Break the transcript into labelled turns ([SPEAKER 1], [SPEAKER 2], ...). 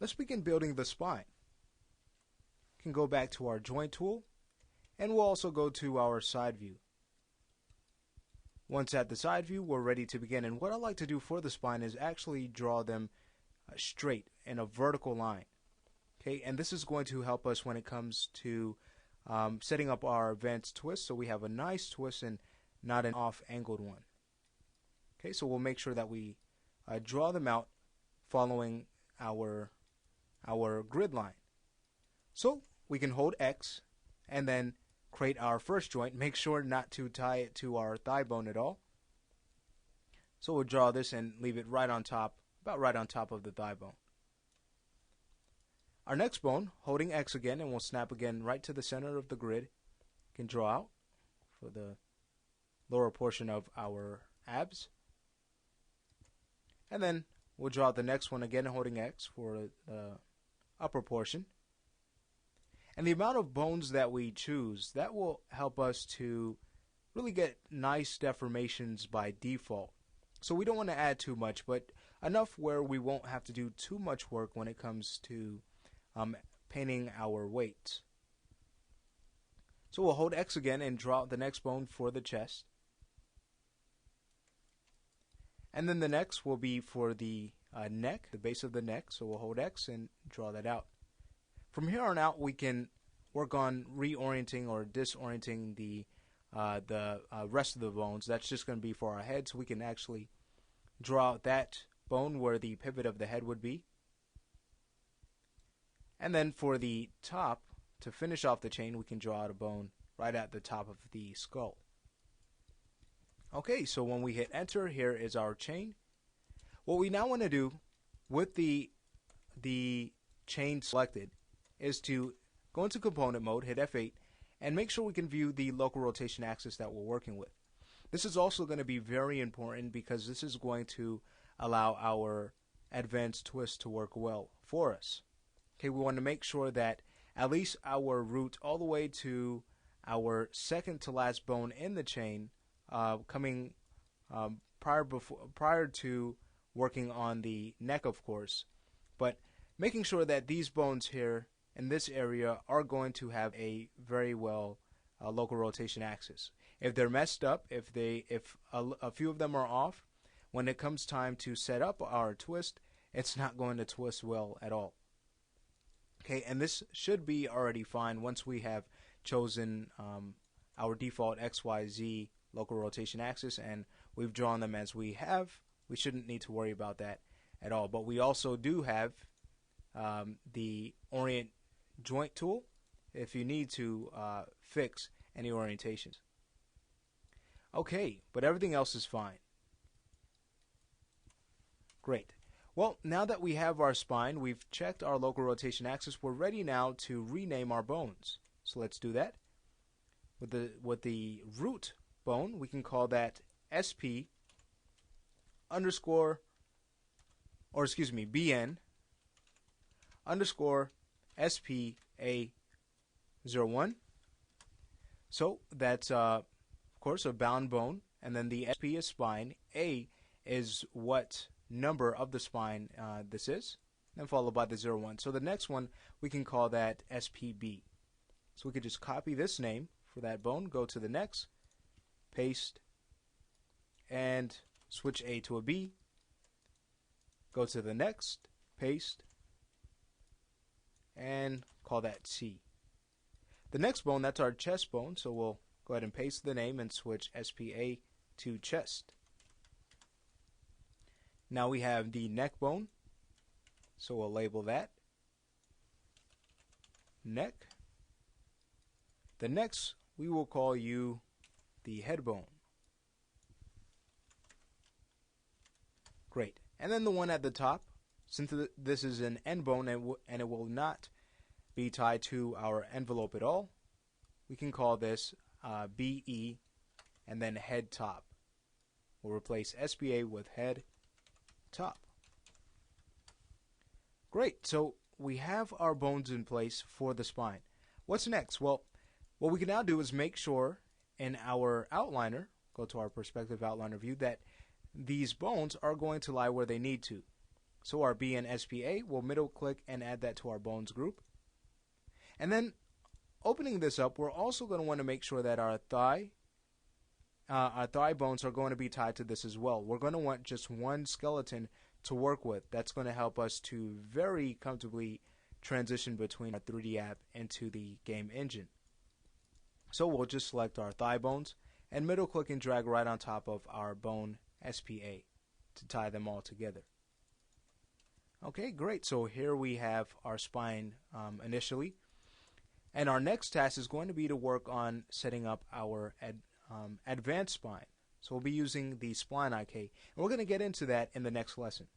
[SPEAKER 1] let's begin building the spine. We can go back to our joint tool, and we'll also go to our side view. Once at the side view, we're ready to begin. And what I like to do for the spine is actually draw them straight in a vertical line. Okay, and this is going to help us when it comes to setting up our advanced twist, so we have a nice twist and not an off-angled one. Okay, so we'll make sure that we draw them out following our grid line. So we can hold X and then create our first joint. Make sure not to tie it to our thigh bone at all. So we'll draw this and leave it right on top, about right on top of the thigh bone. Our next bone, holding X again, and we'll snap again right to the center of the grid. Can draw out for the lower portion of our abs. And then we'll draw the next one again, holding X for the upper portion. And the amount of bones that we choose, that will help us to really get nice deformations by default. So we don't want to add too much, but enough where we won't have to do too much work when it comes to painting our weights. So we'll hold X again and draw out the next bone for the chest. And then the next will be for the neck, the base of the neck. So we'll hold X and draw that out. From here on out, we can work on reorienting or disorienting the rest of the bones. That's just going to be for our head, so we can actually draw out that bone where the pivot of the head would be. And then for the top, to finish off the chain, we can draw out a bone right at the top of the skull. Okay, so when we hit enter, here is our chain. What we now want to do with the chain selected is to go into component mode, hit F8, and make sure we can view the local rotation axis that we're working with. This is also going to be very important because this is going to allow our advanced twist to work well for us. Okay, we want to make sure that at least our root all the way to our second to last bone in the chain coming prior to working on the neck, of course, but making sure that these bones here in this area are going to have a very well local rotation axis. If they're messed up, if a few of them are off, when it comes time to set up our twist, it's not going to twist well at all. Okay, and this should be already fine once we have chosen our default XYZ local rotation axis and we've drawn them as we have. We shouldn't need to worry about that at all. But we also do have the orient joint tool if you need to fix any orientations. Okay, but everything else is fine. Great. Well, now that we have our spine, we've checked our local rotation axis, we're ready now to rename our bones. So let's do that. With the root bone, we can call that SP underscore, or excuse me, BN underscore SPA01. So that's of course a bound bone, and then the SP is spine. A is what number of the spine this is, and followed by the 01. So the next one we can call that SPB. So we could just copy this name for that bone, go to the next, paste, and switch A to a B, go to the next, paste, and call that C. The next bone, that's our chest bone, so we'll go ahead and paste the name and switch SPA to chest. Now we have the neck bone, so we'll label that neck. The next, we will call you the head bone. Great. And then the one at the top, since this is an end bone and it will not be tied to our envelope at all, we can call this BE and then head top. We'll replace SPA with head top. Great. So we have our bones in place for the spine. What's next? Well, what we can now do is make sure in our outliner, go to our perspective outliner view, that these bones are going to lie where they need to. So our B and SPA, we'll middle click and add that to our bones group. And then opening this up, we're also going to want to make sure that our thigh bones are going to be tied to this as well. We're going to want just one skeleton to work with. That's going to help us to very comfortably transition between our 3D app into the game engine. So we'll just select our thigh bones and middle click and drag right on top of our bone SPA to tie them all together. Okay, great. So here we have our spine initially. And our next task is going to be to work on setting up our advanced spine. So we'll be using the spline IK. And we're going to get into that in the next lesson.